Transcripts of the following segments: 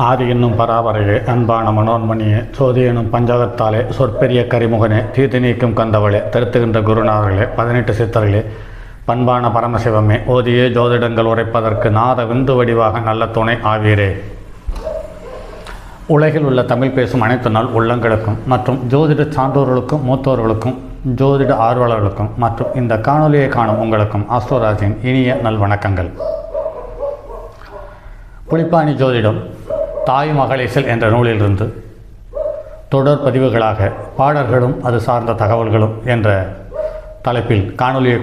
ஆதி என்னும் பராபரையே, அன்பான மனோன்மணியே, சோதி எனும் பஞ்சகத்தாலே, சொற்பெரிய கரிமுகனே, தீர்த்து நீக்கும் கந்தவளே, திருத்துகின்ற குருநாதர்களே, 18 சித்தர்களே, பண்பான பரமசிவமே, ஓதியே ஜோதிடங்கள் உரைப்பதற்கு நாத விந்து வடிவாக நல்ல துணை ஆவீரே. உலகில் உள்ள தமிழ் பேசும் அனைத்து நாள் உள்ளங்களுக்கும் மற்றும் ஜோதிட சான்றோர்களுக்கும் மூத்தோர்களுக்கும் ஜோதிட ஆர்வலர்களுக்கும் மற்றும் இந்த காணொலியை காணும் உங்களுக்கும் ஆஸ்ட்ரோராஜின் இனிய நல்வணக்கங்கள். புலிப்பாணி ஜோதிடம் தாய் மகளேசல் என்ற நூலிலிருந்து தொடர் பதிவுகளாக பாடல்களும் அது சார்ந்த தகவல்களும் என்ற தலைப்பில் காணொலியை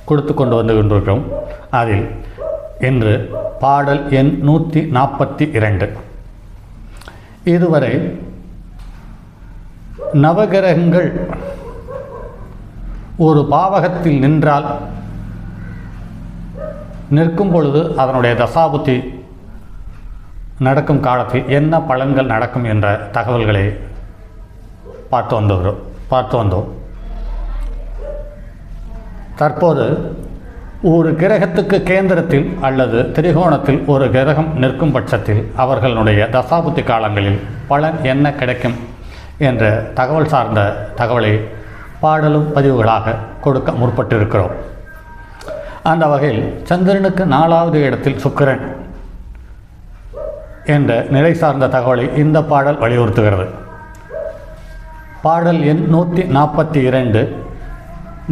கொடுத்து கொண்டு வந்து கொண்டிருக்கிறோம். அதில் இன்று பாடல் எண் 142. இதுவரை நவகிரகங்கள் ஒரு பாவகத்தில் நிற்கும் பொழுது அதனுடைய தசாபுத்தி நடக்கும் காலத்தில் என்ன பலன்கள் நடக்கும் என்ற தகவல்களை பார்த்து வந்தோம். தற்போது ஒரு கிரகத்துக்கு கேந்திரத்தில் அல்லது திரிகோணத்தில் ஒரு கிரகம் நிற்கும் பட்சத்தில் அவர்களுடைய தசாபுத்தி காலங்களில் பலன் என்ன கிடைக்கும் என்ற தகவல் சார்ந்த தகவலை பாடலும் பதிவுகளாக கொடுக்க முற்பட்டிருக்கிறோம். அந்த வகையில் சந்திரனுக்கு 4வது இடத்தில் சுக்கிரன் என்ற நிலை சார்ந்த தகவலை இந்த பாடல் வலியுறுத்துகிறது. பாடல் எண் 142.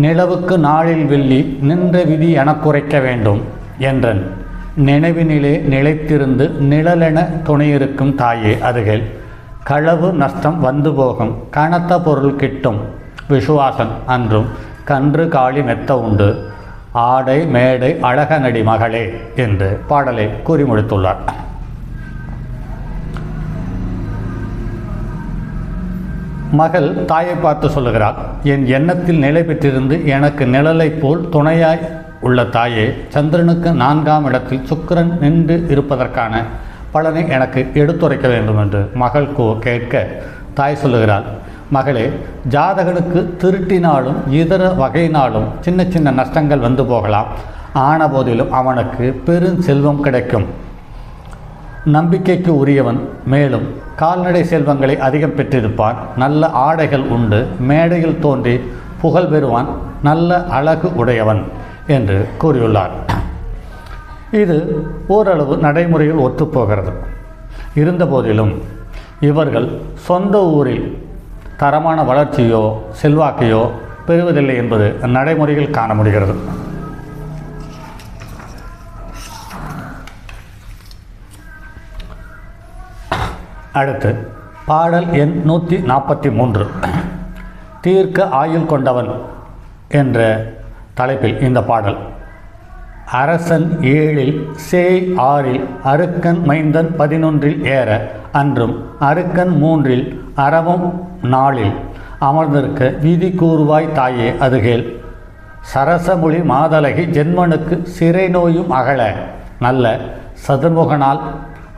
நிலவுக்கு நாளில் வெள்ளி நின்ற விதி எனக்குரைக்க வேண்டும் என்றன் நினைவினிலே நிலைத்திருந்து நிழலென துணையிருக்கும் தாயே அதுகள் களவு நஷ்டம் வந்து போகும் கனத்த பொருள் கிட்டும் விசுவாசன் அன்றும் கன்று காளி மெத்த உண்டு ஆடை மேடை அழகநடி மகளே என்று பாடலை கூறி முடித்துள்ளார். மகள் தாயை பார்த்து சொல்லுகிறாள், என் எண்ணத்தில் நிலை பெற்றிருந்து எனக்கு நிழலை போல் துணையாய் உள்ள தாயே, சந்திரனுக்கு 4ஆம் இடத்தில் சுக்கிரன் நின்று இருப்பதற்கான பலனை எனக்கு எடுத்துரைக்க வேண்டும் என்று மகள் கேட்க தாய் சொல்லுகிறாள், மகளே, ஜாதகனுக்கு திருட்டினாலும் இதர வகையினாலும் சின்ன சின்ன நஷ்டங்கள் வந்து போகலாம். ஆன போதிலும் அவனுக்கு பெருஞ்செல்வம் கிடைக்கும். நம்பிக்கைக்கு உரியவன். மேலும் கால்நடை செல்வங்களை அதிகம் பெற்றிருப்பான். நல்ல ஆடைகள் உண்டு. மேடையில் தோன்றி புகழ் பெறுவான். நல்ல அழகு உடையவன் என்று கூறியுள்ளார். இது ஓரளவு நடைமுறையில் ஒத்துப்போகிறது. இருந்தபோதிலும் இவர்கள் சொந்த ஊரில் தரமான வளர்ச்சியோ செல்வாக்கையோ பெறுவதில்லை என்பது நடைமுறையில் காண முடிகிறது. அடுத்து பாடல் எண் 143. தீர்க்க ஆயுள் கொண்டவன் என்ற தலைப்பில் இந்த பாடல். அரசன் 7 சேய் 6 அருக்கன் மைந்தன் 11 ஏற அன்றும் அருக்கன் 3 அறவும் 4 அமர்ந்திருக்க விதி கூறுவாய் தாயே அதுகேள் சரசமொழி மாதலகி ஜென்மனுக்கு சிறை நோயும் அகல நல்ல சதுர்முகனால்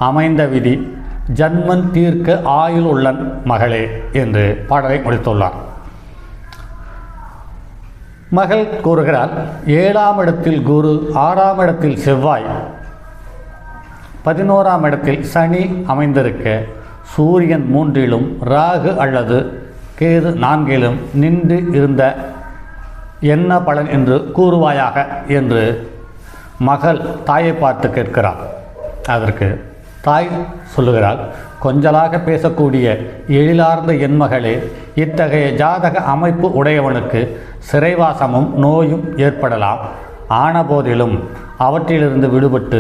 அமைந்த விதி ஜன்மன் தீர்க்க ஆயுள் உள்ளன் மகளே என்று பாடலை முடித்துள்ளார். மகள் கூறுகிறார், 7ஆம் இடத்தில் குரு, 6ஆம் இடத்தில் செவ்வாய், 11ஆம் இடத்தில் சனி அமைந்திருக்க சூரியன் 3 ராகு அல்லது கேது 4 நின்று இருந்த என்ன பலன் என்று கூறுவாயாக என்று மகள் தாயை பார்த்து கேட்கிறார். அதற்கு தாய் சொல்லுகிறாள், கொஞ்சலாக பேசக்கூடிய எழிலார்ந்த என் மகளே, இத்தகைய ஜாதக அமைப்பு உடையவனுக்கு சிறைவாசமும் நோயும் ஏற்படலாம். ஆனபோதிலும் அவற்றிலிருந்து விடுபட்டு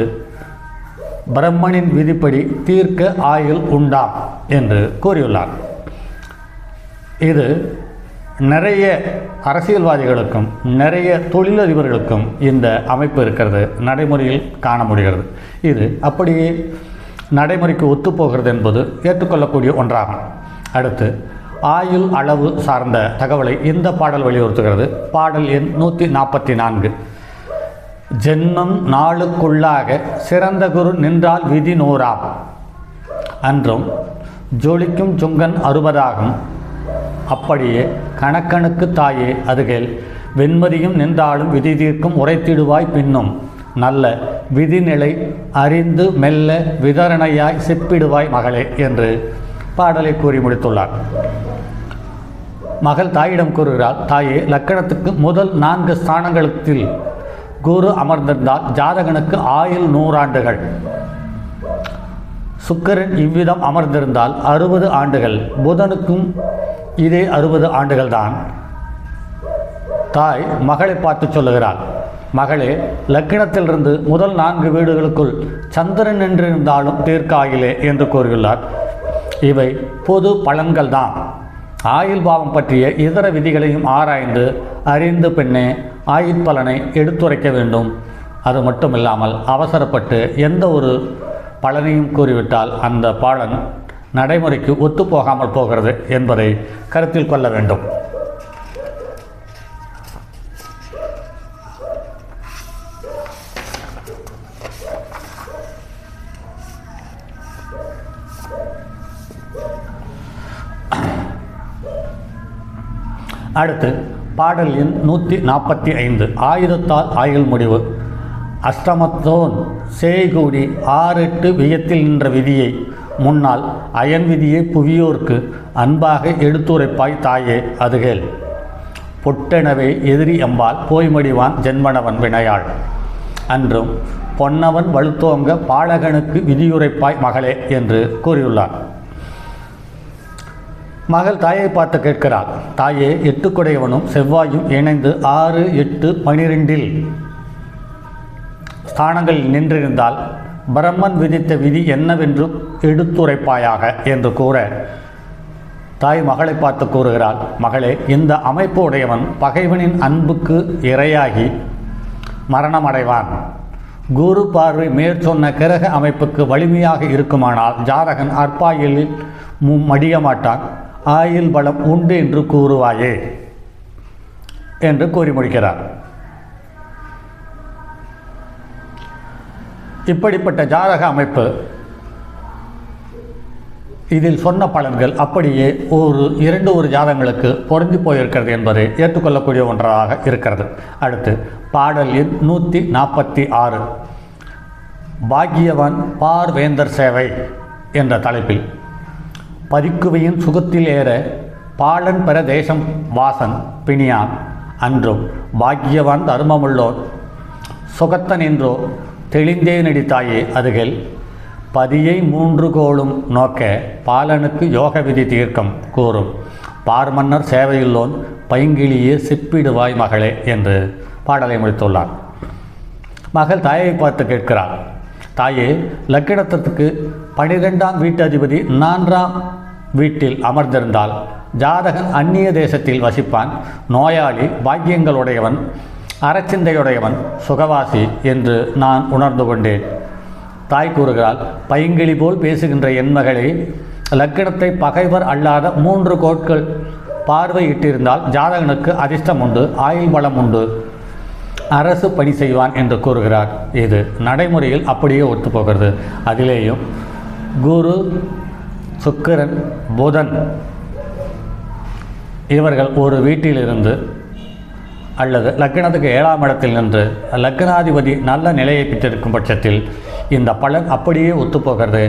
பிரம்மனின் விதிப்படி தீர்க்க ஆயுள் உண்டாம் என்று கூறியுள்ளார். இது நிறைய அரசியல்வாதிகளுக்கும் நிறைய தொழிலதிபர்களுக்கும் இந்த அமைப்பு இருக்கிறது நடைமுறையில் காண முடிகிறது. இது அப்படியே நடைமுறைக்கு ஒத்துப்போகிறது என்பது ஏற்றுக்கொள்ளக்கூடிய ஒன்றாகும். அடுத்து ஆயுள் அளவு சார்ந்த தகவலை இந்த பாடல் வலியுறுத்துகிறது. பாடல் எண் 144. ஜென்மம் நாளுக்குள்ளாக சிறந்த குரு நின்றால் விதி 100 அன்றும் ஜொலிக்கும் சுங்கன் 60 அப்படியே கணக்கனுக்கு தாயே அதுகள் வெண்மதியும் நின்றாலும் விதி தீர்க்கும் உரைத்திடுவாய் பின்னும் நல்ல விதிநிலை அறிந்து மெல்ல விதரணையாய் செப்பிடுவாய் மகளே என்று பாடலை கூறி முடித்துள்ளார். மகள் தாயிடம் கூறுகிறாள், தாயே, லக்கணத்துக்கு முதல் 4 ஸ்தானங்களில் குரு அமர்ந்திருந்தால் ஜாதகனுக்கு ஆயுள் 100 ஆண்டுகள். சுக்கிரன் இவ்விதம் அமர்ந்திருந்தால் 60 ஆண்டுகள். புதனுக்கும் இதே 60 ஆண்டுகள் தான். தாய் மகளை பார்த்து சொல்லுகிறாள், மகளே, லக்கினத்திலிருந்து முதல் 4 வீடுகளுக்குள் சந்திரன் என்றிருந்தாலும் தீர்க்காயிலே என்று கூறியுள்ளார். இவை பொது பலன்கள் தான். ஆயுள் பாவம் பற்றிய இதர விதிகளையும் ஆராய்ந்து அறிந்து பெண்ணே ஆயுட்பலனை எடுத்துரைக்க வேண்டும். அது மட்டுமில்லாமல் அவசரப்பட்டு எந்த ஒரு பலனையும் கூறிவிட்டால் அந்த பலன் நடைமுறைக்கு ஒத்துப்போகாமல் போகிறது என்பதை கருத்தில் கொள்ள வேண்டும். அடுத்து பாடல் எண் 145 ஆயுதத்தால் ஆயுள் முடிவு. அஷ்டமத்தோன் சேய்கூடி 6-8 வியத்தில் நின்ற விதியை முன்னால் அயன் விதியை புவியோர்க்கு அன்பாக எடுத்துரைப்பாய் தாயே அதுகேள். பொட்டெனவே எதிரி எம்பால் போய்மடிவான் ஜென்மனவன் வினையாள். அன்றும் பொன்னவன் வலுத்தோங்க பாலகனுக்கு விதியுரைப்பாய் மகளே என்று கூறியுள்ளார். மகள் தாயை பார்த்து கேட்கிறாள், தாயே, 8 குடையவனும் செவ்வாயும் இணைந்து 6, 8, 12 ஸ்தானங்களில் நின்றிருந்தால் பிரம்மன் விதித்த விதி என்னவென்று எடுத்துரைப்பாயாக என்று கூற தாய் மகளை பார்த்து கூறுகிறாள், மகளே, இந்த அமைப்பு உடையவன் பகைவனின் அன்புக்கு இரையாகி மரணமடைவான். குரு பார்வை மேற்சொன்ன கிரக அமைப்புக்கு வலிமையாக இருக்குமானால் ஜாதகன் அற்பாயுளில் மடிய மாட்டான். ஆயுள் பலம் உண்டு என்று கூறுவாயே என்று கூறி முடிக்கிறார். இப்படிப்பட்ட ஜாதக அமைப்பு இதில் சொன்ன பலன்கள் அப்படியே ஒரு ஜாதகங்களுக்கு பொருந்தி போயிருக்கிறது என்பதை ஏற்றுக்கொள்ளக்கூடிய ஒன்றாக இருக்கிறது. அடுத்து பாடல் எண் 146 பாக்கியவான் பார்வேந்தர் சேவை என்ற தலைப்பில் பரிக்குவையின் சுகத்தில் ஏற பாலன் பெற தேசம் வாசன் பிணியான் அன்றும் பாக்கியவான் தர்மமுள்ளோன் சுகத்தன் என்றோ தெளிந்தே நடித்தாயே அதுகள் பதியை 3 கோளும் நோக்க பாலனுக்கு யோக விதி தீர்க்கம் கூறும் பார்மன்னர் சேவையுள்ளோன் பைங்கிளியே சிப்பிடுவாய் மகளே என்று பாடலை முடித்துள்ளார். மகள் தாயை பார்த்து கேட்கிறார், தாயே, லக்கினத்திற்கு 12ஆம் வீட்டு அதிபதி 4ஆம் வீட்டில் அமர்ந்திருந்தால் ஜாதகன் அந்நிய தேசத்தில் வசிப்பான். நோயாளி, பாக்கியங்களுடையவன், அறச்சிந்தையுடையவன், சுகவாசி என்று நான் உணர்ந்து கொண்டேன். தாய் கூறுகிறாள், பைங்கிளி போல் பேசுகின்ற என் மகளே, லக்கினத்தை பகைவர் அல்லாத 3 கோட்கள் பார்வையிட்டிருந்தால் ஜாதகனுக்கு அதிர்ஷ்டம் உண்டு, ஆயுள் பலம் உண்டு, அரசு பணி செய்வான் என்று கூறுகிறார். இது நடைமுறையில் அப்படியே ஒத்துப்போகிறது. அதிலேயும் குரு, சுக்கிரன், புதன் இவர்கள் ஒரு வீட்டிலிருந்து அல்லது லக்கினத்துக்கு 7ஆம் இடத்தில் நின்று லக்னாதிபதி நல்ல நிலையை பெற்றிருக்கும் பட்சத்தில் இந்த பலன் அப்படியே ஒத்துப்போகிறது.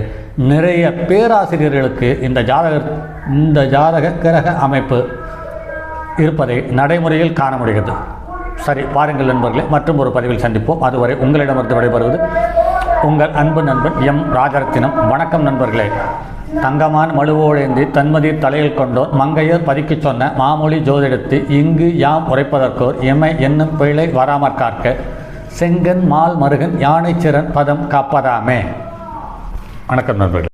நிறைய பேராசிரியர்களுக்கு இந்த ஜாதக கிரக அமைப்பு இருப்பதை நடைமுறையில் காண முடிகிறது. சரி, பாருங்கள் நண்பர்களே, மற்றும் ஒரு பதிவில் சந்திப்போம். அதுவரை உங்களிடமிருந்து விடைபெறுவது உங்கள் அன்பு நண்பன் எம் ராஜரத்தினம். வணக்கம் நண்பர்களே. தங்கமான் மழுவோடேந்தி தன்மதிர் தலையில் கொண்டோர் மங்கையர் பதிக்குச் சொன்ன மாமொழி ஜோதிடத்து இங்கு யாம் உரைப்பதற்கோர் எமை என்னும் பிழை வராமற் காக்க செங்கன் மால் மருகன் யானை சிறன் பதம் காப்பதாமே. வணக்கம் நண்பர்களே.